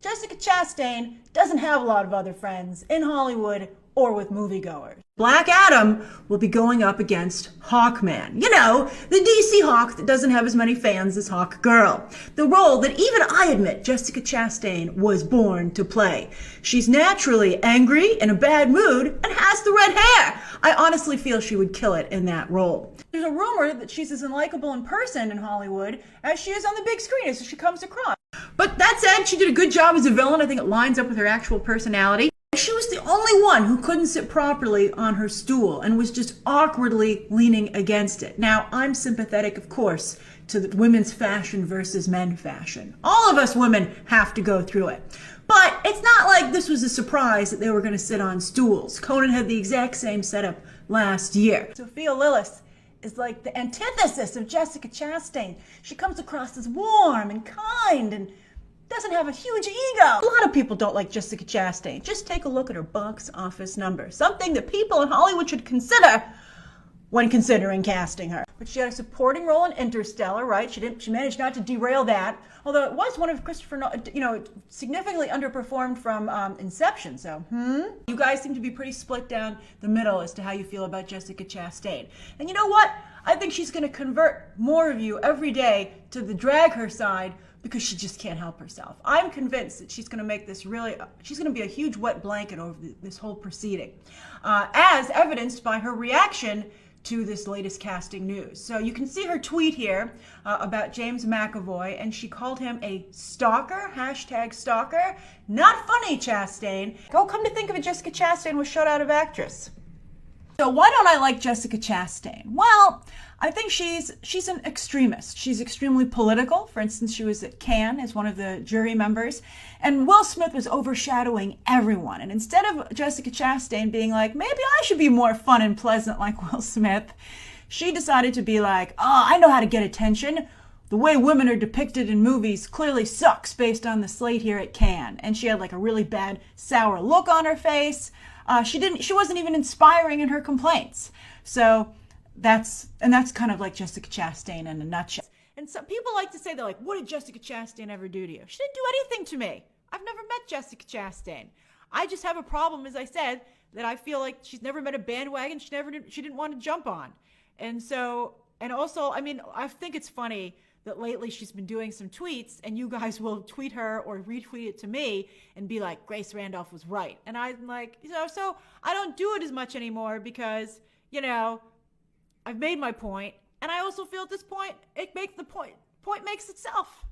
Jessica Chastain doesn't have a lot of other friends in Hollywood or with moviegoers. Black Adam will be going up against Hawkman. You know, the DC Hawk that doesn't have as many fans as Hawk Girl. The role that even I admit Jessica Chastain was born to play. She's naturally angry, in a bad mood, and has the red hair. I honestly feel she would kill it in that role. There's a rumor that she's as unlikable in person in Hollywood as she is on the big screen as she comes across. But that said, she did a good job as a villain. I think it lines up with her actual personality. She was the only one who couldn't sit properly on her stool and was just awkwardly leaning against it. Now, I'm sympathetic, of course, to the women's fashion versus men fashion. All of us women have to go through it. But it's not like this was a surprise that they were going to sit on stools. Conan had the exact same setup last year. Sophia Lillis is like the antithesis of Jessica Chastain. She comes across as warm and kind and doesn't have a huge ego. A lot of people don't like Jessica Chastain. Just take a look at her box office number. Something that people in Hollywood should consider when considering casting her. But she had a supporting role in Interstellar, right? She managed not to derail that. Although it was one of Christopher Nolan, significantly underperformed from Inception. So, you guys seem to be pretty split down the middle as to how you feel about Jessica Chastain. And you know what? I think she's going to convert more of you every day to the drag her side because she just can't help herself. I'm convinced that she's going to make this she's going to be a huge wet blanket over this whole proceeding, as evidenced by her reaction to this latest casting news. So you can see her tweet here about James McAvoy, and she called him a stalker, #stalker. Not funny, Chastain. Oh, come to think of it, Jessica Chastain was shut out of actress. So why don't I like Jessica Chastain? Well, I think she's an extremist. She's extremely political. For instance, she was at Cannes as one of the jury members, and Will Smith was overshadowing everyone. And instead of Jessica Chastain being like, maybe I should be more fun and pleasant like Will Smith, she decided to be like, oh, I know how to get attention. The way women are depicted in movies clearly sucks based on the slate here at Cannes. And she had like a really bad, sour look on her face. She wasn't even inspiring in her complaints. So that's kind of like Jessica Chastain in a nutshell. And some people like to say, they're like, what did Jessica Chastain ever do to you? She didn't do anything to me. I've never met Jessica Chastain. I just have a problem, as I said, that I feel like she's never met a bandwagon she didn't want to jump on. And also, I mean, I think it's funny that lately she's been doing some tweets, and you guys will tweet her or retweet it to me and be like, Grace Randolph was right. And I'm like, so I don't do it as much anymore because, I've made my point. And I also feel at this point, point makes itself.